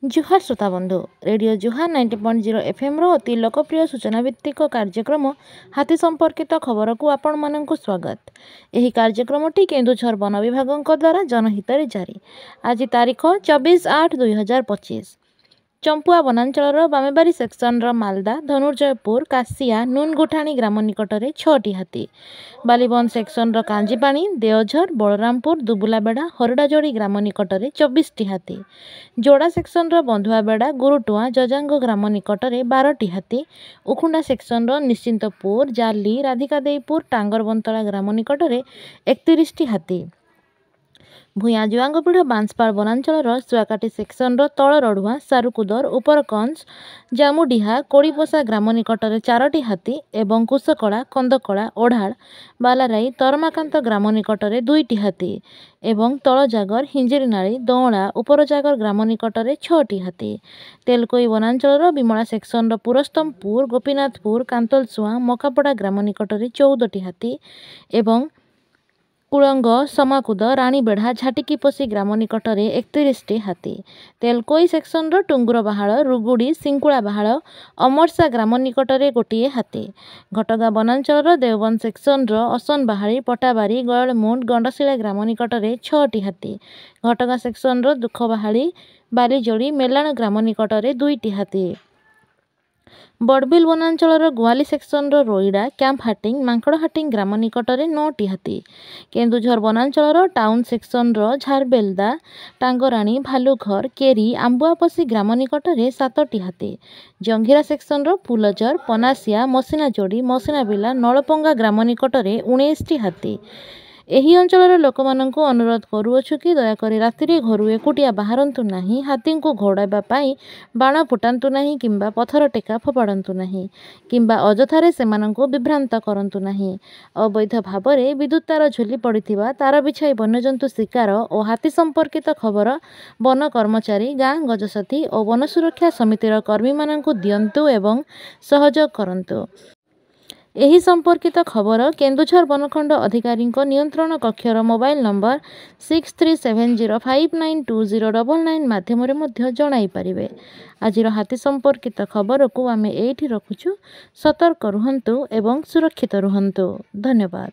जुहार श्रोता बंधु रेडियो जुहार 90.0 FM अति लोकप्रिय सूचना भित्तिक कार्यक्रम हाथी संपर्कित खबर को आपण मानक स्वागत। यही कार्यक्रमटी केन्दुझर वन विभाग द्वारा जनहित जारी। आज तारीख 24/8/2025 चंपुआ वनांचल बामेबारी सेक्शन मालदा धनुर्जयपुर कासिया नुनगुठाणी ग्राम निकट में 6टी हाथी, बालीबंध सेक्शन कांजीपाणी देवझर बलरामपुर दुबुलाबेड़ा हरडाजोड़ी ग्राम निकट में 24टी हाथी, जोड़ा सेक्शन बंधुआबेड़ा गुरुटुआ जजांग ग्राम निकट में 12टी हाथी, उखुंडा सेक्शन निश्चिंतपुर जाली राधिकादेईपुर टांगरबंतला ग्राम निकट में 31टी हाथी, भूया जुआंगपीढ़ बांसपाड़ वनांचल सुआकाटी सेक्शन तल रढ़ुआ सारुकुदर उपरकंज जामुडीहा कोड़ीपोसा ग्राम निकट में 4टी हाथी एवं कुशकला कंदकला ओढ़ाड़ बालाराई तरमाकांत ग्राम निकट में 2टी हाथी एवं तलजागर हिंजिरीनाली दौड़ा उपरजागर ग्राम निकट में 6टी हाथी, तेलकोई वनांचल विमला सेक्शन पुरस्तमपुर गोपीनाथपुर कांतलसुआ मकापड़ा ग्राम निकट में 14टी हाथी एवं कुलंग समाकुद राणीबेढ़ा झाटिकीपोसी ग्राम निकट में 31टी हाथी, तेलकोई सेक्शन टुंगुर बाहाल रुगुड़ी सिंकुला बाहाल अमरसा ग्राम निकट में गोटे हाथी, घटगा वनांचल देवबंद सेक्शन असन बाहाली पटाबारी गयलमुंड गंडशिला ग्राम निकट में 6टी हाथी, घटगा सेक्शन दुखबाहाली बालीजोड़ी मेलाण ग्राम निकट में 2टी हाथी, बड़बिल वनांचल गुआली सेक्शन रोईड़ा कैंप हाटिंग मांकड़ हाटिंग ग्राम निकट में 9टी हाथी, केन्दुझर वनांचल टाउन सेक्शन झारबेलदा टांगराणी भालुघर केरी आंबुआपसी ग्राम निकट में 7टी हाथी, जंघिरा सेक्शन फुलजर पनासिया मसिनाजोड़ी मसिनाबिला नलपंगा ग्राम निकट में 19टी हाथी। एही अंचल लोक मानक अनुरोध करुअछु कि दयाकरी राति घर एकुटिया बाहरंतु नहीं, हाथी को घोड़ाइबा पाई बाण फुटांतु नहीं किंबा पथर टेका फोपाड़ंतु नहीं किंबा अजथारे सेमानंकु विभ्रांत करंतु नहीं। अवैध भावरे विद्युत तार झुली पड़िथिबा तार बिछाई वन्यजंतु शिकार और हाथी संपर्कित खबर वन कर्मचारी गाँ गजसाथी और वन सुरक्षा समितिर कर्मी मानंकु दियंतु एवं सहयोग करंतु। एही संपर्कित खबर केन्दुझर वनखंड अधिकारी नियंत्रण कक्षर मोबाइल नंबर 6370592099 माध्यम जणाई पारिबे। आजिर हाथी संपर्कित खबर को आमे एठी रखुछु। सतर्क रुहंतु एवं सुरक्षित रुहंतु। धन्यवाद।